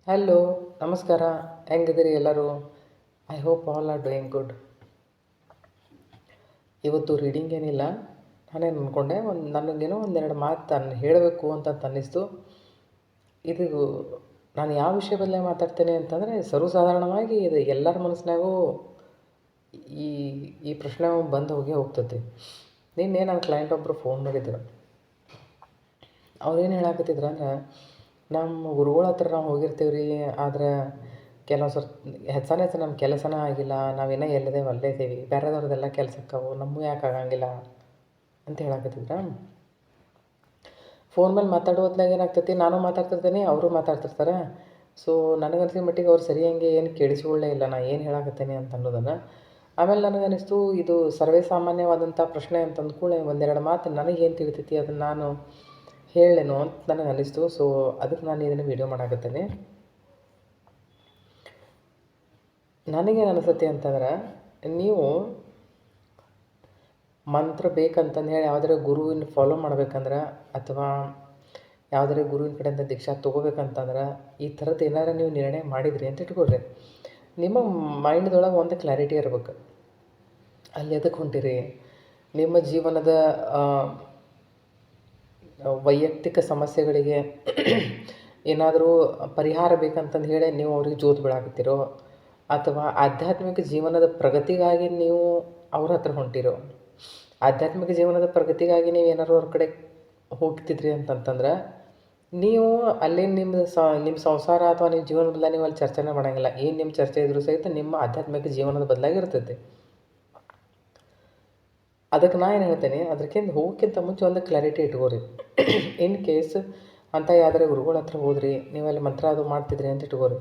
Hello, ನಮಸ್ಕಾರ. ಹೆಂಗಿದ್ದೀರಿ ಎಲ್ಲರೂ? I hope all are doing good. ಇವತ್ತು ರೀಡಿಂಗ್ ಏನಿಲ್ಲ. ನಾನೇನು ಅಂದ್ಕೊಂಡೆ, ನನಗೇನೋ ಒಂದೆರಡು ಮಾತು ಹೇಳಬೇಕು ಅಂತ ಅನ್ನಿಸ್ತು. ಇದು ನಾನು ಯಾವ ವಿಷಯ ಬದಲೇ ಮಾತಾಡ್ತೇನೆ ಅಂತಂದರೆ, ಸರ್ವಸಾಧಾರಣವಾಗಿ ಇದು ಎಲ್ಲರ ಮನಸ್ಸಿನಾಗೂ ಈ ಈ ಪ್ರಶ್ನೆ ಬಂದು ಹೋಗ್ತೈತಿ. ನಿನ್ನೆ ನನ್ನ ಕ್ಲೈಂಟ್ ಒಬ್ಬರು ಫೋನ್ ಮಾಡಿದ್ರು. ಅವ್ರೇನು ಹೇಳಾಕತ್ತಿದ್ರು ಅಂದ್ರೆ, ನಮ್ಮ ಗುರುಗಳ ಹತ್ರ ನಾವು ಹೋಗಿರ್ತೀವಿ ರೀ, ಆದ್ರೆ ಕೆಲವು ಹೆಚ್ಚು ನಮ್ಮ ಕೆಲಸನೇ ಆಗಿಲ್ಲ, ನಾವಿನ್ನೂ ಎಲ್ಲಿದ್ದೇವೆ ಅಲ್ಲೇ ಇದ್ದೀವಿ, ಬೇರೆದವ್ರದ್ದೆಲ್ಲ ಕೆಲಸಕ್ಕವು, ನಮಗೂ ಯಾಕೆ ಆಗಂಗಿಲ್ಲ ಅಂತ ಹೇಳಾಕತ್ತಿದ್ರ. ಫೋನ್ ಮೇಲೆ ಮಾತಾಡೋ ಹೊತ್ನಾಗ ಏನಾಗ್ತೈತಿ, ನಾನು ಮಾತಾಡ್ತಿರ್ತೇನೆ, ಅವರು ಮಾತಾಡ್ತಿರ್ತಾರೆ. ಸೊ ನನಗನ್ಸಿದ ಮಟ್ಟಿಗೆ ಅವ್ರು ಸರಿಯಾಗಿ ಏನು ಕೇಳಿಸ್ಕೊಳ್ಳೇ ಇಲ್ಲ ನಾ ಏನು ಹೇಳಾಕತ್ತೇನೆ ಅಂತ ಅನ್ನೋದನ್ನು. ಆಮೇಲೆ ನನಗನ್ನಿಸ್ತು ಇದು ಸರ್ವೇ ಸಾಮಾನ್ಯವಾದಂಥ ಪ್ರಶ್ನೆ ಅಂತ ಅಂದ್ಕೂಡಲೇ ಒಂದೆರಡು ಮಾತು ನನಗೇನು ತಿಳಿತೈತಿ ಅದನ್ನು ನಾನು ಹೇಳೇನೋ ಅಂತ ನನಗೆ ಅನ್ನಿಸ್ತು. ಸೊ ಅದಕ್ಕೆ ನಾನು ಇದನ್ನು ವೀಡಿಯೋ ಮಾಡಾಕತ್ತೇನೆ. ನನಗೇನು ಅನಿಸುತ್ತೆ ಅಂತಂದ್ರೆ, ನೀವು ಮಂತ್ರ ಬೇಕಂತಂದು ಹೇಳಿ ಯಾವುದಾರ ಗುರುವಿನ ಫಾಲೋ ಮಾಡ್ಬೇಕಂದ್ರೆ, ಅಥವಾ ಯಾವುದಾರ ಗುರುವಿನ ಕಡೆಯಿಂದ ದೀಕ್ಷಾ ತೊಗೋಬೇಕಂತಂದ್ರೆ, ಈ ಥರದ್ದು ಏನಾರು ನೀವು ನಿರ್ಣಯ ಮಾಡಿದ್ರಿ ಅಂತ ಇಟ್ಕೊಳ್ರಿ. ನಿಮ್ಮ ಮೈಂಡ್ದೊಳಗೆ ಒಂದು ಕ್ಲಾರಿಟಿ ಇರ್ಬೇಕು. ಅಲ್ಲಿ ಎದಕ್ಕೆ ಹೊಂಟಿರಿ, ನಿಮ್ಮ ಜೀವನದ ವೈಯಕ್ತಿಕ ಸಮಸ್ಯೆಗಳಿಗೆ ಏನಾದರೂ ಪರಿಹಾರ ಬೇಕಂತಂದು ಹೇಳಿ ನೀವು ಅವ್ರಿಗೆ ಜೋತು ಬೀಳಾಕತ್ತೀರೋ, ಅಥವಾ ಆಧ್ಯಾತ್ಮಿಕ ಜೀವನದ ಪ್ರಗತಿಗಾಗಿ ನೀವು ಅವ್ರ ಹತ್ರ ಹೊಂಟಿರೋ. ಆಧ್ಯಾತ್ಮಿಕ ಜೀವನದ ಪ್ರಗತಿಗಾಗಿ ನೀವು ಏನಾದ್ರು ಅವ್ರ ಕಡೆ ಹೋಗ್ತಿದ್ರಿ ಅಂತಂತಂದ್ರೆ, ನೀವು ಅಲ್ಲಿ ನಿಮ್ಮ ಸಂಸಾರ ಅಥವಾ ನಿಮ್ಮ ಜೀವನ ಬದಲಾಗಿ ನೀವು ಅಲ್ಲಿ ಚರ್ಚೆನೇ ಮಾಡೋಂಗಿಲ್ಲ. ಏನು ನಿಮ್ಮ ಚರ್ಚೆ ಇದ್ರೂ ಸಹಿತ ನಿಮ್ಮ ಆಧ್ಯಾತ್ಮಿಕ ಜೀವನದ ಬದಲಾಗಿ ಇರ್ತೈತಿ. ಅದಕ್ಕೆ ನಾ ಏನು ಹೇಳ್ತೇನೆ, ಅದಕ್ಕಿಂತ ಹೋಗೋಕ್ಕಿಂತ ಮುಂಚೆ ಒಂದು ಕ್ಲಾರಿಟಿ ಇಟ್ಕೋರಿ. ಇನ್ ಕೇಸ್ ಅಂತ ಯಾವ್ದಾರ ಗುರುಗಳ ಹತ್ರ ಹೋದ್ರಿ, ನೀವಲ್ಲಿ ಮಂತ್ರ ಅದು ಮಾಡ್ತಿದ್ರಿ ಅಂತ ಇಟ್ಕೋರಿ.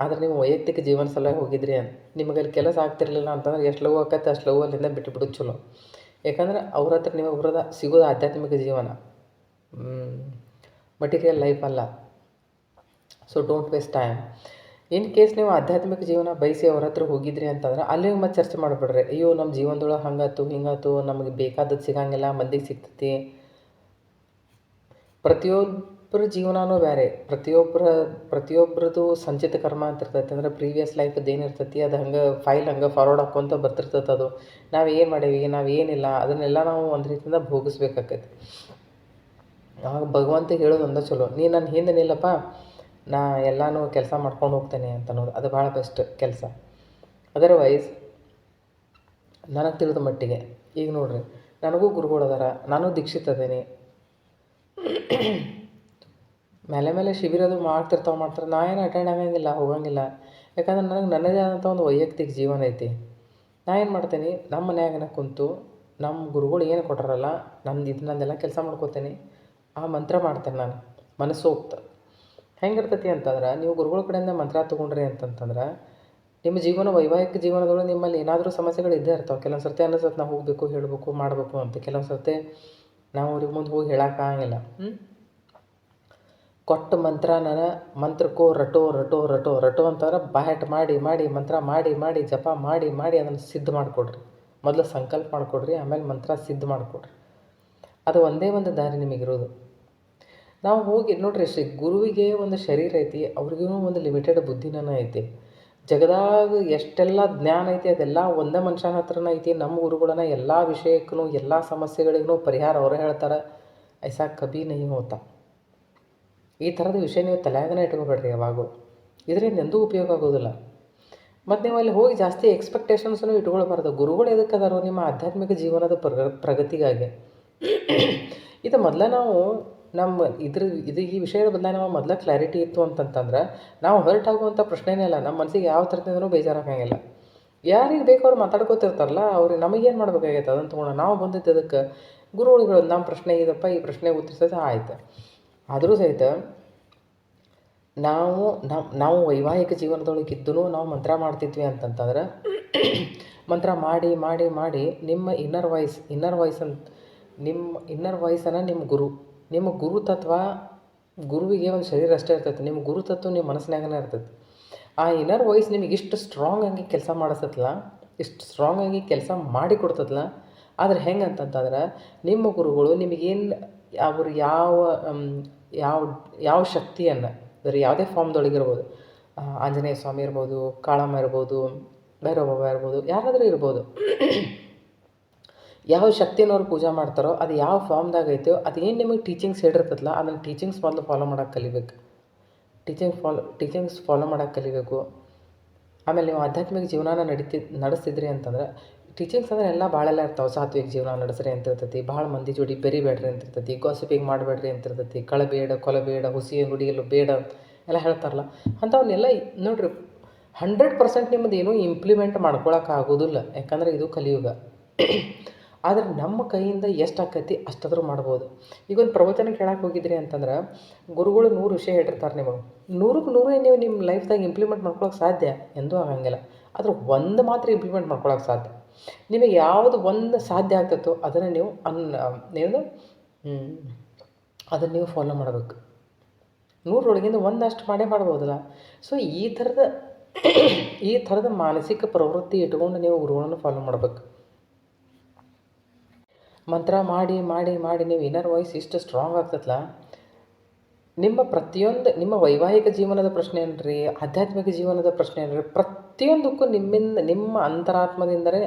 ಆದರೆ ನೀವು ವೈಯಕ್ತಿಕ ಜೀವನ ಸಲುವಾಗಿ ಹೋಗಿದ್ರಿ ಅಂತ ನಿಮಗೆ ಅಲ್ಲಿ ಕೆಲಸ ಆಗ್ತಿರ್ಲಿಲ್ಲ ಅಂತಂದ್ರೆ, ಎಷ್ಟು ಲವ್ ಆಕತ್ತೆ ಅಷ್ಟು ಲವ್ ಅಲ್ಲಿಂದ ಬಿಟ್ಟುಬಿಡೋದು ಚಲೋ. ಯಾಕಂದ್ರೆ ಅವ್ರ ಹತ್ರ ನೀವು ಸಿಗೋದು ಆಧ್ಯಾತ್ಮಿಕ ಜೀವನ, ಮಟೀರಿಯಲ್ ಲೈಫ್ ಅಲ್ಲ. So don't waste time. In case ನೀವು ಆಧ್ಯಾತ್ಮಿಕ ಜೀವನ ಬಯಸಿ ಅವ್ರ ಹತ್ರ ಹೋಗಿದ್ರಿ ಅಂತಂದ್ರೆ, ಅಲ್ಲಿ ಮತ್ತೆ ಚರ್ಚೆ ಮಾಡಿಬಿಡ್ರಿ. ಅಯ್ಯೋ ನಮ್ಮ ಜೀವನದೊಳಗೆ ಹಂಗಾತು ಹಿಂಗಾತು, ನಮಗೆ ಬೇಕಾದದ್ದು ಸಿಗಂಗಿಲ್ಲ, ಮಂದಿಗೆ ಸಿಗ್ತೈತಿ. ಪ್ರತಿಯೊಬ್ಬರ ಜೀವನವೂ ಬೇರೆ, ಪ್ರತಿಯೊಬ್ಬರದು ಸಂಚಿತ ಕರ್ಮ ಅಂತ ಇರ್ತೈತಿ. ಅಂದ್ರೆ ಪ್ರೀವಿಯಸ್ ಲೈಫದ್ದು ಏನಿರ್ತೈತಿ ಅದು ಹಂಗೆ ಫೈಲ್ ಹಂಗೆ ಫಾರ್ವರ್ಡ್ ಹಾಕ್ಕೊಂತ ಬರ್ತಿರ್ತೈತೆ. ಅದು ನಾವು ಏನು ಮಾಡೀವಿ ನಾವು ಏನಿಲ್ಲ ಅದನ್ನೆಲ್ಲ ನಾವು ಒಂದು ರೀತಿಯಿಂದ ಭೋಗಿಸ್ಬೇಕಾಕೈತಿ. ಆವಾಗ ಭಗವಂತ ಹೇಳೋದು ಒಂದೇ ಚಲೋ, ನೀ ನನ್ನ ಹಿಂದೆ ನಿಲ್ಲಪ್ಪ, ನಾ ಎಲ್ಲನೂ ಕೆಲಸ ಮಾಡ್ಕೊಂಡು ಹೋಗ್ತೇನೆ ಅಂತ ಅನ್ನೋದು. ಅದು ಭಾಳ ಬೆಸ್ಟ್ ಕೆಲಸ. ಅದರ್ವೈಸ್ ನನಗೆ ತಿಳಿದ ಮಟ್ಟಿಗೆ ಈಗ ನೋಡ್ರಿ, ನನಗೂ ಗುರುಗಳು ಅದಾರ, ನಾನು ದೀಕ್ಷಿತ ಅದೇನಿ. ಮೇಲೆ ಶಿಬಿರದು ಮಾಡ್ತಾರೆ. ನಾ ಏನು ಅಟೆಂಡ್ ಆಗಂಗಿಲ್ಲ, ಹೋಗಂಗಿಲ್ಲ. ಯಾಕಂದ್ರೆ ನನಗೆ ನನ್ನದೇ ಆದಂಥ ಒಂದು ವೈಯಕ್ತಿಕ ಜೀವನ ಐತಿ. ನಾ ಏನು ಮಾಡ್ತೇನೆ, ನಮ್ಮ ಮನ್ಯಾಗನ ಕುಂತು ನಮ್ಮ ಗುರುಗಳು ಏನು ಕೊಟ್ಟಾರಲ್ಲ, ನಂದೆಲ್ಲ ಕೆಲಸ ಮಾಡ್ಕೋತೇನೆ. ಆ ಮಂತ್ರ ಮಾಡ್ತೇನೆ ನಾನು ಮನಸ್ಸು ಹೋಗ್ತಾ. ಹೆಂಗಿರ್ತೈತಿ ಅಂತಂದ್ರೆ, ನೀವು ಗುರುಗಳ ಕಡೆಯಿಂದ ಮಂತ್ರ ತೊಗೊಂಡ್ರಿ ಅಂತಂತಂದ್ರೆ, ನಿಮ್ಮ ಜೀವನ ವೈವಾಹಿಕ ಜೀವನದೊಳಗೆ ನಿಮ್ಮಲ್ಲಿ ಏನಾದರೂ ಸಮಸ್ಯೆಗಳು ಇದ್ದೇ ಇರ್ತಾವೆ. ಕೆಲವೊಂದು ಸರ್ತಿ ಅನ್ನಿಸುತ್ತೆ ನಾವು ಹೋಗಬೇಕು, ಹೇಳಬೇಕು, ಮಾಡಬೇಕು ಅಂತ. ಕೆಲವೊಂದು ಸರ್ತಿ ನಾವು ಅವ್ರಿಗೆ ಮುಂದೆ ಹೋಗಿ ಹೇಳೋಕ್ಕಾಗಿಲ್ಲ. ಕೊಟ್ಟ ಮಂತ್ರಕ್ಕೂ ರಟೋ ಅಂತಂದ್ರೆ ಬಾಯಟ್ ಮಾಡಿ ಮಂತ್ರ ಮಾಡಿ ಜಪ ಮಾಡಿ ಅದನ್ನು ಸಿದ್ಧ ಮಾಡಿಕೊಡ್ರಿ. ಮೊದಲು ಸಂಕಲ್ಪ ಮಾಡಿಕೊಡ್ರಿ, ಆಮೇಲೆ ಮಂತ್ರ ಸಿದ್ಧ ಮಾಡಿಕೊಡ್ರಿ. ಅದು ಒಂದೇ ಒಂದು ದಾರಿ ನಿಮಗಿರೋದು. ನಾವು ಹೋಗಿ ನೋಡ್ರಿ, ಗುರುವಿಗೆ ಒಂದು ಶರೀರ ಐತಿ, ಅವ್ರಿಗೂ ಒಂದು ಲಿಮಿಟೆಡ್ ಬುದ್ಧಿನ ಐತಿ. ಜಗದಾಗ ಎಷ್ಟೆಲ್ಲ ಜ್ಞಾನ ಐತಿ ಅದೆಲ್ಲ ಒಂದೇ ಮನುಷ್ಯನ ಹತ್ರನ ಐತಿ. ನಮ್ಮ ಗುರುಗಳನ್ನ ಎಲ್ಲ ವಿಷಯಕ್ಕೂ ಎಲ್ಲ ಸಮಸ್ಯೆಗಳಿಗೂ ಪರಿಹಾರ ಅವರೇ ಹೇಳ್ತಾರೆ. ಐಸಾ ಕಬಿ ನಹಿ ಹೋತಾ. ಈ ಥರದ ವಿಷಯ ನೀವು ತಲೆಯಾಗನೇ ಇಟ್ಕೋಬೇಡ್ರಿ ಯಾವಾಗೂ. ಇದರಿಂದ ಎಂದೂ ಉಪಯೋಗ ಆಗೋದಿಲ್ಲ. ಮತ್ತು ನೀವು ಅಲ್ಲಿ ಹೋಗಿ ಜಾಸ್ತಿ ಎಕ್ಸ್ಪೆಕ್ಟೇಷನ್ಸನ್ನು ಇಟ್ಕೊಳ್ಬಾರ್ದು. ಗುರುಗಳು ಎದಕ್ಕೆ ಅದಾರೋ, ನಿಮ್ಮ ಆಧ್ಯಾತ್ಮಿಕ ಜೀವನದ ಪ್ರಗತಿಗಾಗಿ. ಇದು ಮೊದಲೇ ನಾವು ಈ ವಿಷಯದ ಬದಲಾಗಿ ನಾವು ಮೊದಲೇ ಕ್ಲಾರಿಟಿ ಇತ್ತು ಅಂತಂತಂದ್ರೆ, ನಾವು ಹರ್ಟ್ ಆಗುವಂಥ ಪ್ರಶ್ನೆನೇ ಇಲ್ಲ. ನಮ್ಮ ಮನಸ್ಸಿಗೆ ಯಾವ ಥರದಿಂದನೂ ಬೇಜಾರಾಗಂಗಿಲ್ಲ. ಯಾರಿಗೆ ಬೇಕು ಅವ್ರು ಮಾತಾಡ್ಕೋತಿರ್ತಾರಲ್ಲ, ಅವ್ರಿಗೆ ನಮಗೇನು ಮಾಡಬೇಕಾಗೈತೆ ಅದನ್ನು ತೊಗೊಂಡು ನಾವು ಬಂದಿದ್ದು ಅದಕ್ಕೆ ಗುರುಗಳು ನಮ್ಮ ಪ್ರಶ್ನೆ ಇದಪ್ಪ, ಈ ಪ್ರಶ್ನೆಗೆ ಉತ್ತರಿಸೋದು ಆಯ್ತು. ಆದರೂ ಸಹಿತ ನಾವು ವೈವಾಹಿಕ ಜೀವನದೊಳಗಿದ್ದೂ ನಾವು ಮಂತ್ರ ಮಾಡ್ತಿದ್ವಿ ಅಂತಂತಂದ್ರೆ, ಮಂತ್ರ ಮಾಡಿ ನಿಮ್ಮ ಇನ್ನರ್ ವಾಯ್ಸ್ ಅಂತ, ನಿಮ್ಮ ಇನ್ನರ್ ವಾಯ್ಸನ್ನು ನಿಮ್ಮ ಗುರು ತತ್ವ, ಗುರುವಿಗೆ ಒಂದು ಶರೀರ ಅಷ್ಟೇ ಇರ್ತೈತೆ. ನಿಮ್ಮ ಗುರು ತತ್ವ ನಿಮ್ಮ ಮನಸ್ಸಿನಾಗನೇ ಇರ್ತೈತೆ. ಆ ಇನ್ನರ್ ವಾಯ್ಸ್ ನಿಮಗೆ ಇಷ್ಟು ಸ್ಟ್ರಾಂಗ್ ಆಗಿ ಕೆಲಸ ಮಾಡಿಸ್ತಲ್ಲ, ಇಷ್ಟು ಸ್ಟ್ರಾಂಗ್ ಆಗಿ ಕೆಲಸ ಮಾಡಿ ಕೊಡ್ತದಲ್ಲ. ಆದರೆ ಹೆಂಗೆ ಅಂತಂತಂದ್ರೆ, ನಿಮ್ಮ ಗುರುಗಳು ನಿಮಗೇನು ಅವರು ಯಾವ ಶಕ್ತಿಯನ್ನು ಬೇರೆ ಯಾವುದೇ ಫಾರ್ಮ್ದೊಳಗಿರ್ಬೋದು. ಆಂಜನೇಯ ಸ್ವಾಮಿ ಇರ್ಬೋದು, ಕಾಳಮ್ಮ ಇರ್ಬೋದು, ಭೈರವ ಬಾಬಾ ಇರ್ಬೋದು, ಯಾರಾದರೂ ಇರ್ಬೋದು. ಯಾವ ಶಕ್ತಿನ ಅವ್ರು ಪೂಜೆ ಮಾಡ್ತಾರೋ ಅದು ಯಾವ ಫಾರ್ಮ್ದಾಗ ಐತೋ ಅದೇನು ನಿಮಗೆ ಟೀಚಿಂಗ್ಸ್ ಹೇಳಿರ್ತದಲ್ಲ ಅದನ್ನು ಟೀಚಿಂಗ್ಸ್ ಮೊದಲು ಫಾಲೋ ಮಾಡೋಕ್ಕೆ ಕಲಿಬೇಕು. ಟೀಚಿಂಗ್ಸ್ ಫಾಲೋ ಮಾಡೋಕ್ಕೆ ಕಲಿಬೇಕು. ಆಮೇಲೆ ನೀವು ಆಧ್ಯಾತ್ಮಿಕ ಜೀವನನ ನಡೆಸ್ತಿದ್ರಿ ಅಂತಂದ್ರೆ ಟೀಚಿಂಗ್ಸ್ ಅಂದರೆ ಎಲ್ಲ ಭಾಳೆಲ್ಲ ಇರ್ತಾವೆ. ಸಾತ್ವಿಕ ಜೀವನ ನಡೆಸ್ರಿ ಅಂತಿರ್ತೈತಿ, ಭಾಳ ಮಂದಿ ಜೋಡಿ ಬೆರಿಬೇಡ್ರಿ ಅಂತಿರ್ತೈತಿ, ಗಾಸಿಪಿಂಗ್ ಮಾಡಬೇಡ್ರಿ ಅಂತಿರ್ತೈತಿ, ಕಳಬೇಡ ಕೊಲಬೇಡ ಹುಸಿ ನುಡಿಯಲು ಬೇಡ ಎಲ್ಲ ಹೇಳ್ತಾರಲ್ಲ. ಅಂಥವನ್ನೆಲ್ಲ ನೋಡಿರಿ 100% ನಿಮ್ಮದು ಏನೂ ಇಂಪ್ಲಿಮೆಂಟ್ ಮಾಡ್ಕೊಳಕ್ಕಾಗೋದಿಲ್ಲ. ಯಾಕಂದರೆ ಇದು ಕಲಿಯುಗ. ಆದರೆ ನಮ್ಮ ಕೈಯಿಂದ ಎಷ್ಟು ಆಕೈತಿ ಅಷ್ಟಾದರೂ ಮಾಡ್ಬೋದು. ಈಗ ಒಂದು ಪ್ರವಚನ ಕೇಳಕ್ಕೆ ಹೋಗಿದ್ರಿ ಅಂತಂದ್ರೆ ಗುರುಗಳು 100 ವಿಷಯ ಹೇಳಿರ್ತಾರೆ ನಿಮಗೆ. 100ಕ್ಕೆ 100 ನೀವು ನಿಮ್ಮ ಲೈಫ್ದಾಗ ಇಂಪ್ಲಿಮೆಂಟ್ ಮಾಡ್ಕೊಳಕ್ಕೆ ಸಾಧ್ಯ ಎಂದೂ ಆಗಂಗಿಲ್ಲ. ಆದ್ರೆ ಒಂದು ಮಾತ್ರ ಇಂಪ್ಲಿಮೆಂಟ್ ಮಾಡ್ಕೊಳಕ್ಕೆ ಸಾಧ್ಯ. ನಿಮಗೆ ಯಾವುದು ಒಂದು ಸಾಧ್ಯ ಆಗ್ತೈತೋ ಅದನ್ನು ನೀವು ಅದನ್ನು ನೀವು ಫಾಲೋ ಮಾಡಬೇಕು. 100ರೊಳಗಿಂದ ಒಂದಷ್ಟು ಮಾಡೇ ಮಾಡ್ಬೋದಲ್ಲ. ಸೊ ಈ ಥರದ ಮಾನಸಿಕ ಪ್ರವೃತ್ತಿ ಇಟ್ಕೊಂಡು ನೀವು ಗುರುಗಳನ್ನು ಫಾಲೋ ಮಾಡಬೇಕು. ಮಂತ್ರ ಮಾಡಿ ಮಾಡಿ ಮಾಡಿ ನೀವು ಇನ್ನರ್ ವಾಯ್ಸ್ ಇಷ್ಟು ಸ್ಟ್ರಾಂಗ್ ಆಗ್ತದಲ್ಲ, ನಿಮ್ಮ ವೈವಾಹಿಕ ಜೀವನದ ಪ್ರಶ್ನೆ ಏನ್ರಿ, ಆಧ್ಯಾತ್ಮಿಕ ಜೀವನದ ಪ್ರಶ್ನೆ ಏನ್ರಿ, ಪ್ರತಿಯೊಂದಕ್ಕೂ ನಿಮ್ಮ ಅಂತರಾತ್ಮದಿಂದಲೇ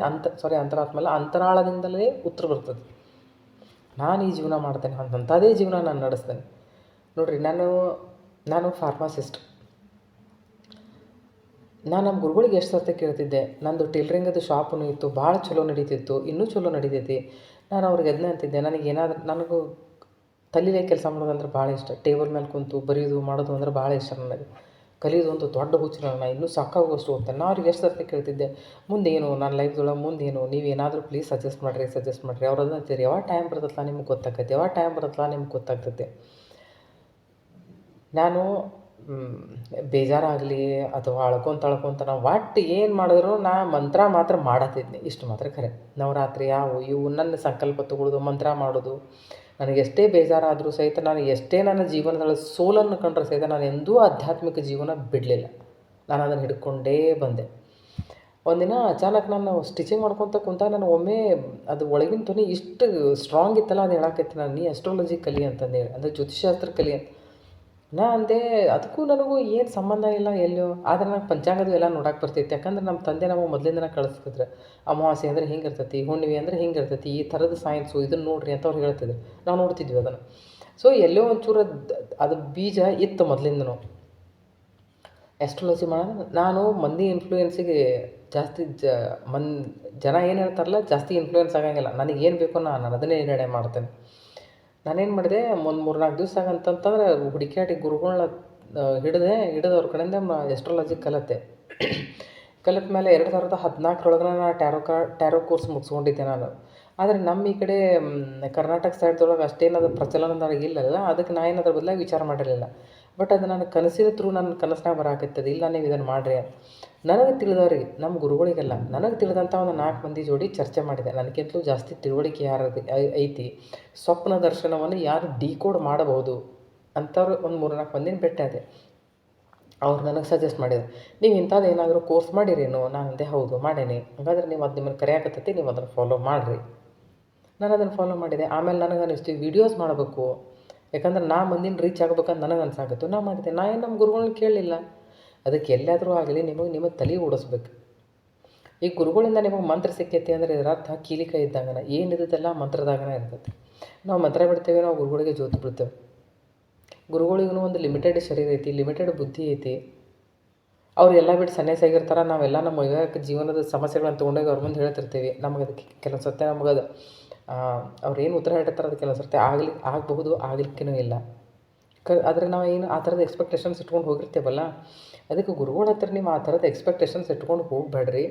ಅಂತರಾಳದಿಂದಲೇ ಉತ್ತರ ಬರ್ತದೆ. ನಾನು ಈ ಜೀವನ ಮಾಡ್ತೇನೆ ಅಂಥದ್ದೇ ಜೀವನ ನಾನು ನಡೆಸ್ತೇನೆ. ನೋಡಿರಿ, ನಾನು ಫಾರ್ಮಾಸಿಸ್ಟ್. ನಾನು ನಮ್ಮ ಗುರುಗಳಿಗೆ ಎಷ್ಟು ಸರ್ತಿ ಕೇಳ್ತಿದ್ದೆ. ನಂದು ಟೈಲರಿಂಗದು ಶಾಪೂ ಇತ್ತು, ಭಾಳ ಚಲೋ ನಡೀತಿತ್ತು, ಇನ್ನೂ ಚಲೋ ನಡೀತೈತಿ. ನಾನು ಅವ್ರಿಗೆ ಅದನ್ನೇ ಅಂತಿದ್ದೆ, ನನಗೂ ತಲೆಲೇ ಕೆಲಸ ಮಾಡೋದಂದ್ರೆ ಭಾಳ ಇಷ್ಟ. ಟೇಬಲ್ ಮೇಲೆ ಕುಂತು ಬರೆಯೋದು ಮಾಡೋದು ಅಂದ್ರೆ ಭಾಳ ಇಷ್ಟ ನನಗೆ. ಕಲಿಯೋದು ಒಂದು ದೊಡ್ಡ ಹುಚ್ಚು ನಾನು, ಇನ್ನೂ ಸಾಕಾಗುವಷ್ಟು ಓದ್ತೇನೆ. ನಾನು ಅವ್ರಿಗೆ ಎಷ್ಟು ಸರ್ತಿ ಕೇಳ್ತಿದ್ದೆ, ಮುಂದೇನು ನನ್ನ ಲೈಫ್ದೊಳಗೆ ಮುಂದೇನು ನೀವೇನಾದರೂ ಪ್ಲೀಸ್ ಸಜೆಸ್ಟ್ ಮಾಡಿರಿ. ಅವ್ರು ಅದನ್ನ ಅಂತೀರಿ, ಯಾವಾಗ ಟೈಮ್ ಬರ್ತಲ್ಲ ನಿಮ್ಗೆ ಗೊತ್ತಾಗ್ತೈತೆ. ನಾನು ಬೇಜಾರಾಗಲಿ ಅಥವಾ ಅಳ್ಕೊಂತ ನಾವು ಒಟ್ಟು ಏನು ಮಾಡಿದ್ರು ಮಂತ್ರ ಮಾತ್ರ ಮಾಡತ್ತಿದ್ನಿ. ಇಷ್ಟು ಮಾತ್ರ ಖರೆ. ನವರಾತ್ರಿ ಇವು ನನ್ನ ಸಂಕಲ್ಪ ತಗೊಳ್ಳೋದು, ಮಂತ್ರ ಮಾಡೋದು. ನನಗೆ ಎಷ್ಟೇ ಬೇಜಾರಾದರೂ ಸಹಿತ, ನಾನು ಎಷ್ಟೇ ನನ್ನ ಜೀವನದಲ್ಲಿ ಸೋಲನ್ನು ಕಂಡ್ರೆ ಸಹಿತ ನಾನು ಎಂದೂ ಆಧ್ಯಾತ್ಮಿಕ ಜೀವನ ಬಿಡಲಿಲ್ಲ. ನಾನು ಅದನ್ನು ಹಿಡ್ಕೊಂಡೇ ಬಂದೆ. ಒಂದಿನ ಅಚಾನಕ್ ನಾನು ಸ್ಟಿಚಿಂಗ್ ಮಾಡ್ಕೊತ ಕುಂತಾಗ ನಾನು ಒಮ್ಮೆ ಅದು ಒಳಗಿನ ಧ್ವನಿ ಇಷ್ಟು ಸ್ಟ್ರಾಂಗ್ ಇತ್ತಲ್ಲ, ಅದು ಹೇಳಾಕೈತಿ ನಾನು, ನೀ ಅಸ್ಟ್ರಾಲಜಿ ಕಲಿ ಅಂತಂದೇಳಿ, ಅಂದರೆ ಜ್ಯೋತಿಷಾಸ್ತ್ರ ಕಲಿ ಅಂತ. ನಾ ಅಂದೆ, ಅದಕ್ಕೂ ನನಗೂ ಏನು ಸಂಬಂಧ ಇಲ್ಲ ಎಲ್ಲೋ. ಆದರೆ ನಂಗೆ ಪಂಚಾಂಗದ ಎಲ್ಲ ನೋಡಕ್ಕೆ ಬರ್ತೈತಿ. ಯಾಕಂದ್ರೆ ನಮ್ಮ ತಂದೆ ನಮಗೆ ಮೊದಲಿಂದನೇ ಕಳಿಸ್ತಿದ್ರು. ಅಮಾವಾಸ್ಯೆ ಅಂದರೆ ಹಿಂಗೆ ಇರ್ತೈತಿ, ಹುಣ್ಣಿಮೆ ಅಂದರೆ ಹಿಂಗೆ ಇರ್ತೈತಿ, ಈ ಥರದ ಸೈನ್ಸು ಇದನ್ನು ನೋಡಿರಿ ಅಂತ ಅವ್ರು ಹೇಳ್ತಿದ್ರು. ನಾವು ನೋಡ್ತಿದ್ವಿ ಅದನ್ನು. ಸೊ ಎಲ್ಲೋ ಒಂಚೂರು ಅದು ಬೀಜ ಇತ್ತು ಮೊದಲಿಂದನೂ ಆಸ್ಟ್ರಾಲಜಿ ಮಾಡೋದು. ನಾನು ಮಂದಿ ಇನ್ಫ್ಲೂಯೆನ್ಸಿಗೆ ಜಾಸ್ತಿ ಜನ ಏನು ಹೇಳ್ತಾರಲ್ಲ ಜಾಸ್ತಿ ಇನ್ಫ್ಲೂಯೆನ್ಸ್ ಆಗಂಗಿಲ್ಲ. ನನಗೇನು ಬೇಕೋ ನಾನು ಅದನ್ನೇ ನಿರ್ಣಯ ಮಾಡ್ತೇನೆ. ನಾನೇನು ಮಾಡಿದೆ, ಒಂದು 3-4 ದಿವಸ ಅಂತಂತಂದ್ರೆ ಹುಡುಕ್ಯಾಡಿ ಗುರುಗಳನ್ನ ಹಿಡಿದು ಅವ್ರ ಕಡೆಯಿಂದ ಆಸ್ಟ್ರಾಲಜಿ ಕಲಿತೆ ಮೇಲೆ 2014 ನಾನು ಟ್ಯಾರೋ ಕೋರ್ಸ್ ಮುಗಿಸ್ಕೊಂಡಿದ್ದೆ ನಾನು. ಆದರೆ ನಮ್ಮ ಈ ಕಡೆ ಕರ್ನಾಟಕ ಸೈಡ್ದೊಳಗೆ ಅಷ್ಟೇನದು ಪ್ರಚಲನ ನನಗಿಲ್ಲಲ್ಲ. ಅದಕ್ಕೆ ನಾನು ಏನು ಅದ್ರ ಬದಲಾಗಿ ವಿಚಾರ ಮಾಡಿರಲಿಲ್ಲ. ಬಟ್ ಅದು ನನ್ನ ಕನಸಿನ ನನ್ನ ಕನಸಿನಾಗ ಬರಾಕತ್ತದ, ಇಲ್ಲ ನೀವು ಇದನ್ನು ಮಾಡಿರಿ ಅಂತ. ನನಗೆ ತಿಳಿದವ್ರಿಗೆ, ನಮ್ಮ ಗುರುಗಳಿಗೆಲ್ಲ ನನಗೆ ತಿಳಿದಂಥ ಒಂದು 4 ಮಂದಿ ಜೋಡಿ ಚರ್ಚೆ ಮಾಡಿದೆ. ನನಗಿಂತಲೂ ಜಾಸ್ತಿ ತಿಳುವಳಿಕೆ ಐತಿ, ಸ್ವಪ್ನ ದರ್ಶನವನ್ನು ಯಾರು ಡಿಕೋಡ್ ಮಾಡಬಹುದು ಅಂಥವ್ರು ಒಂದು 3-4 ಮಂದಿನ ಭೇಟಿಯಾದೆ. ಅವ್ರು ನನಗೆ ಸಜೆಸ್ಟ್ ಮಾಡಿದ್ರು, ನೀವು ಇಂಥದ್ದು ಏನಾದರೂ ಕೋರ್ಸ್ ಮಾಡಿರೇನು? ನಾನು ಅಂದೆ, ಹೌದು ಮಾಡೇನಿ. ಹಾಗಾದ್ರೆ ನೀವು ಅದು ನಿಮ್ಮನ್ನು ಕರೆಯಾಕತ್ತೈತಿ, ನೀವು ಅದನ್ನು ಫಾಲೋ ಮಾಡಿರಿ. ನಾನು ಅದನ್ನು ಫಾಲೋ ಮಾಡಿದೆ. ಆಮೇಲೆ ನನಗೆ ಅನ್ನಿಸ್ತು ವೀಡಿಯೋಸ್ ಮಾಡಬೇಕು, ಯಾಕಂದ್ರೆ ಮಂದಿನ ರೀಚ್ ಆಗ್ಬೇಕಂತ ನನಗೆ ಅನ್ಸಾಕತ್ತು. ನಾನು ಮಾಡಿದೆ. ಏನು ನಮ್ಮ ಗುರುಗಳನ್ನ ಕೇಳಲಿಲ್ಲ. ಅದಕ್ಕೆ ಎಲ್ಲಾದರೂ ಆಗಲಿ ನಿಮಗೆ ತಲೆ ಓಡಿಸ್ಬೇಕು. ಈ ಗುರುಗಳಿಂದ ನಿಮಗೆ ಮಂತ್ರ ಸಿಕ್ಕೈತಿ ಅಂದರೆ ಇದರ ಅರ್ಥ ಕೀಲಿಕೈ ಇದ್ದಂಗನ, ಏನಿದೆಲ್ಲ ಮಂತ್ರದಾಗನ ಇರ್ತೈತಿ. ನಾವು ಮಂತ್ರ ಬಿಡ್ತೇವೆ, ನಾವು ಗುರುಗಳಿಗೆ ಜೋತು ಬಿಡ್ತೇವೆ. ಗುರುಗಳಿಗೂ ಒಂದು ಲಿಮಿಟೆಡ್ ಶರೀರ ಐತಿ, ಲಿಮಿಟೆಡ್ ಬುದ್ಧಿ ಐತಿ. ಅವ್ರು ಎಲ್ಲ ಬಿಟ್ಟು ಸನ್ಯಾಸಾಗಿರ್ತಾರೆ. ನಾವೆಲ್ಲ ನಮ್ಮ ವೈವಾಹಿಕ ಜೀವನದ ಸಮಸ್ಯೆಗಳನ್ನು ತೊಗೊಂಡೋಗಿ ಅವ್ರ ಮುಂದೆ ಹೇಳ್ತಿರ್ತೀವಿ. ನಮಗೆ ಅದಕ್ಕೆ ಕೆಲವು ಸತ್ಯ ನಮಗದು ಅವ್ರು ಏನು ಉತ್ತರ ಹೇಳ್ತಾರೆ ಅದು ಕೆಲವು ಸರ್ತಿ ಆಗಬಹುದು, ಆಗಲಿಕ್ಕೂ ಇಲ್ಲ. ಆದರೆ ನಾವು ಏನು ಆ ಥರದ ಎಕ್ಸ್ಪೆಕ್ಟೇಷನ್ಸ್ ಇಟ್ಕೊಂಡು ಹೋಗಿರ್ತೇವಲ್ಲ, ಅದಕ್ಕೆ ಗುರುಗಳ ಹತ್ರ ನೀವು ಆ ಥರದ ಎಕ್ಸ್ಪೆಕ್ಟೇಷನ್ಸ್ ಇಟ್ಕೊಂಡು ಹೋಗಬೇಡ್ರಿ.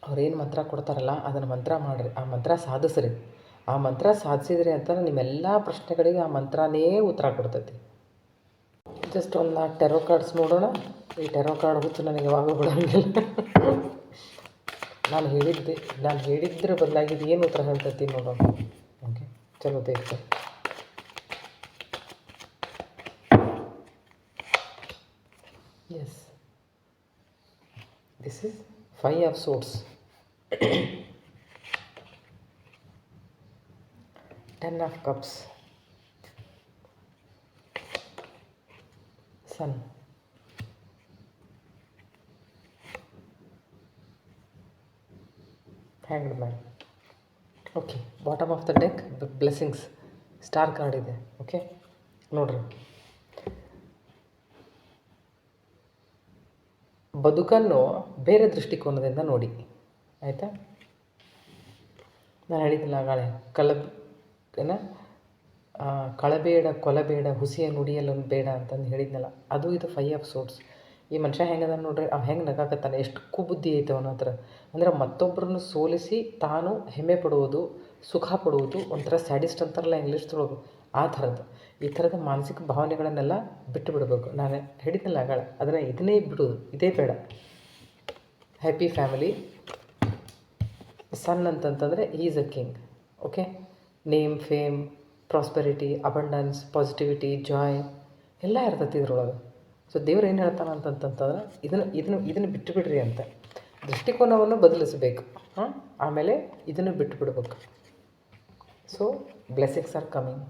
ಅವ್ರೇನು ಮಂತ್ರ ಕೊಡ್ತಾರಲ್ಲ ಅದನ್ನು ಮಂತ್ರ ಮಾಡಿರಿ, ಆ ಮಂತ್ರ ಸಾಧಿಸ್ರಿ. ಆ ಮಂತ್ರ ಸಾಧಿಸಿದ್ರಿ ಅಂತ ನಿಮ್ಮೆಲ್ಲ ಪ್ರಶ್ನೆಗಳಿಗೆ ಆ ಮಂತ್ರನೇ ಉತ್ತರ ಕೊಡ್ತೈತಿ. ಜಸ್ಟ್ ಒಂದು 4 ಟೆರೋ ಕಾರ್ಡ್ಸ್ ನೋಡೋಣ. ಈ ಟೆರೋ ಕಾರ್ಡ್ ಹುಚ್ಚು ನನಗೆ ಯಾವಾಗಲೂ ಬಿಡೋಂಗಿಲ್ಲ. ನಾನು ಹೇಳಿದ್ರ ಬದಲಾಗಿ ಇದು ಏನು ಉತ್ತರ ಹೇಳ್ತೈತಿ ನೋಡೋಣ. ಓಕೆ, ಚಲೋ ತೆಗಿತೆ. Yes, this is 5 of Swords, 10 of Cups, sun. Hanged man. Okay, bottom of the deck blessings, star card ಇದೆ. ಓಕೆ, ನೋಡ್ರಿ, ಬದುಕನ್ನು ಬೇರೆ ದೃಷ್ಟಿಕೋನದಿಂದ ನೋಡಿ, ಆಯಿತಾ. ನಾನು ಹೇಳಿದ್ದಿಲ್ಲ ಆಗಾಳೆ, ಕಳಬೇಡ, ಕೊಲಬೇಡ, ಹುಸಿಯ ನುಡಿಯಲು ಬೇಡ ಅಂತಂದು ಹೇಳಿದ್ನಲ್ಲ, ಅದು ಇದು 5 ಆಫ್ ಸೋರ್ಟ್ಸ್. ಈ ಮನುಷ್ಯ ಹೆಂಗದ ನೋಡ್ರಿ, ಅವ ಹೆಂಗೆ ನಗಾಕತ್ತಾನೆ, ಎಷ್ಟು ಕುಬುದ್ಧಿ ಐತೆ ಅವನ ಹತ್ರ. ಅಂದರೆ ಮತ್ತೊಬ್ಬರನ್ನು ಸೋಲಿಸಿ ತಾನು ಹೆಮ್ಮೆ ಪಡುವುದು, ಸುಖ ಪಡುವುದು, ಒಂಥರ ಸ್ಯಾಡಿಸ್ಟ್ ಅಂತಾರಲ್ಲ ಇಂಗ್ಲೀಷ್ದೊಳಗೆ, ಆ ಥರದ್ದು. ಈ ಥರದ ಮಾನಸಿಕ ಭಾವನೆಗಳನ್ನೆಲ್ಲ ಬಿಟ್ಟು ಬಿಡಬೇಕು. ನಾನು ಹೇಳಿದ್ನಲ್ಲ ಆಗಾಳೆ, ಅದನ್ನು ಇದನ್ನೇ ಬಿಡೋದು, ಇದೇ ಬೇಡ. Happy family. ಸನ್ ಅಂತಂತಂದರೆ is a king. Okay, name, fame, prosperity, abundance, positivity, joy ಎಲ್ಲ ಇರ್ತೈತಿ ಇದ್ರೊಳಗೆ. ಸೊ ದೇವ್ರು ಏನು ಹೇಳ್ತಾನೆ ಅಂತಂತಂದ್ರೆ ಇದನ್ನು ಬಿಟ್ಟು ಬಿಡ್ರಿ ಅಂತ, ದೃಷ್ಟಿಕೋನವನ್ನು ಬದಲಿಸಬೇಕು. ಆಮೇಲೆ ಇದನ್ನು ಬಿಟ್ಟು ಬಿಡ್ಬೇಕು. So blessings are coming.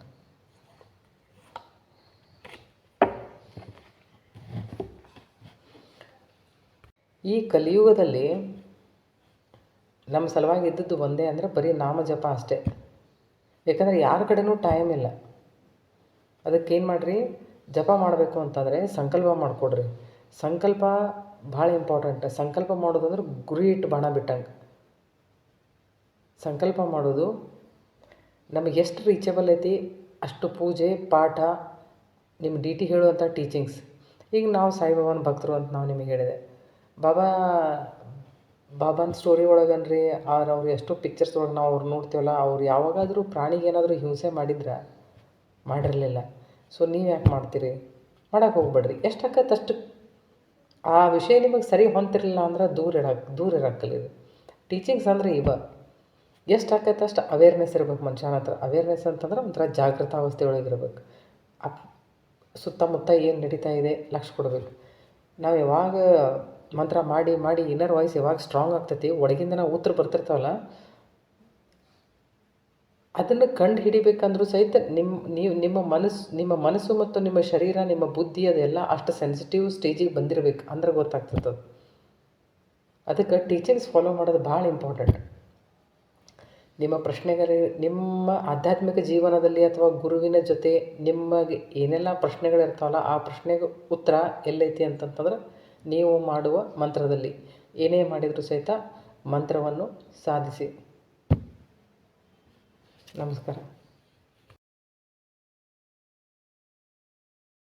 ಈ ಕಲಿಯುಗದಲ್ಲಿ ನಮ್ಮ ಸಲುವಾಗಿ ಇದ್ದದ್ದು ಒಂದೇ ಅಂದರೆ ಬರೀ ನಾಮ ಜಪ ಅಷ್ಟೇ. ಯಾಕಂದರೆ ಯಾರ ಕಡೆನೂ ಟೈಮ್ ಇಲ್ಲ. ಅದಕ್ಕೇನು ಮಾಡಿರಿ, ಜಪ ಮಾಡಬೇಕು ಅಂತಂದರೆ ಸಂಕಲ್ಪ ಮಾಡಿಕೊಡ್ರಿ. ಸಂಕಲ್ಪ ಭಾಳ ಇಂಪಾರ್ಟೆಂಟ್. ಸಂಕಲ್ಪ ಮಾಡೋದು ಅಂದ್ರೆ ಗುರಿ ಇಟ್ಟು ಬಾಣ ಬಿಟ್ಟಂಗೆ. ಸಂಕಲ್ಪ ಮಾಡೋದು ನಮಗೆ ಎಷ್ಟು ರೀಚಬಲ್ ಐತಿ ಅಷ್ಟು ಪೂಜೆ, ಪಾಠ, ನಿಮ್ಮ ಡಿ ಹೇಳುವಂಥ ಟೀಚಿಂಗ್ಸ್. ಈಗ ನಾವು ಸಾಯಿಬಾಬಾನ ಭಕ್ತರು ಅಂತ ನಾವು ನಿಮಗೆ ಹೇಳಿದೆ. ಬಾಬಾನ ಸ್ಟೋರಿ ಒಳಗನ್ರಿ, ಅವ್ರು ಎಷ್ಟೋ ಪಿಕ್ಚರ್ಸ್ ಒಳಗೆ ನಾವು ಅವ್ರು ನೋಡ್ತೀವಲ್ಲ, ಅವ್ರು ಯಾವಾಗಾದರೂ ಪ್ರಾಣಿಗೆ ಏನಾದರೂ ಹಿಂಸೆ ಮಾಡಿರಲಿಲ್ಲ. ಸೊ ನೀವು ಯಾಕೆ ಮಾಡ್ತೀರಿ? ಮಾಡೋಕೆ ಹೋಗ್ಬೇಡ್ರಿ. ಎಷ್ಟಾಕತ್ತೆ ಅಷ್ಟು. ಆ ವಿಷಯ ನಿಮಗೆ ಸರಿ ಹೊಂತಿರಲಿಲ್ಲ ಅಂದ್ರೆ ದೂರ ಇರಾಕಲಿದೆ. ಟೀಚಿಂಗ್ಸ್ ಅಂದರೆ ಎಷ್ಟು ಆಕೈತೆ ಅಷ್ಟು ಅವೇರ್ನೆಸ್ ಇರ್ಬೇಕು ಮನುಷ್ಯನ ಹತ್ರ. ಅವೇರ್ನೆಸ್ ಅಂತಂದ್ರೆ ಒಂಥರ ಜಾಗೃತಾವಸ್ಥೆ ಒಳಗಿರ್ಬೇಕು. ಸುತ್ತಮುತ್ತ ಏನು ನಡೀತಾ ಇದೆ ಲಕ್ಷ್ಯ ಕೊಡಬೇಕು. ನಾವು ಯಾವಾಗ ಮಂತ್ರ ಮಾಡಿ ಇನ್ನರ್ ವಾಯ್ಸ್ ಯಾವಾಗ ಸ್ಟ್ರಾಂಗ್ ಆಗ್ತೈತಿ, ಒಳಗಿಂದ ನಾವು ಉತ್ತರ ಬರ್ತಿರ್ತಾವಲ್ಲ, ಅದನ್ನು ಕಂಡು ಹಿಡಿಬೇಕಂದ್ರೂ ಸಹಿತ ನಿಮ್ಮ ಮನಸ್ಸು ಮತ್ತು ನಿಮ್ಮ ಶರೀರ, ನಿಮ್ಮ ಬುದ್ಧಿ ಅದೆಲ್ಲ ಅಷ್ಟು ಸೆನ್ಸಿಟಿವ್ ಸ್ಟೇಜಿಗೆ ಬಂದಿರಬೇಕು, ಅಂದ್ರೆ ಗೊತ್ತಾಗ್ತದೆ. ಅದಕ್ಕೆ ಟೀಚಿಂಗ್ಸ್ ಫಾಲೋ ಮಾಡೋದು ಭಾಳ ಇಂಪಾರ್ಟೆಂಟ್. ನಿಮ್ಮ ಆಧ್ಯಾತ್ಮಿಕ ಜೀವನದಲ್ಲಿ ಅಥವಾ ಗುರುವಿನ ಜೊತೆ ನಿಮಗೆ ಏನೆಲ್ಲ ಪ್ರಶ್ನೆಗಳಿರ್ತಾವಲ್ಲ, ಆ ಪ್ರಶ್ನೆಗೆ ಉತ್ತರ ಎಲ್ಲೈತಿ ಅಂತಂತಂದ್ರೆ ನೀವು ಮಾಡುವ ಮಂತ್ರದಲ್ಲಿ. ಏನೇ ಮಾಡಿದರೂ ಸಹಿತ ಮಂತ್ರವನ್ನು ಸಾಧಿಸಿ. ನಮಸ್ಕಾರ.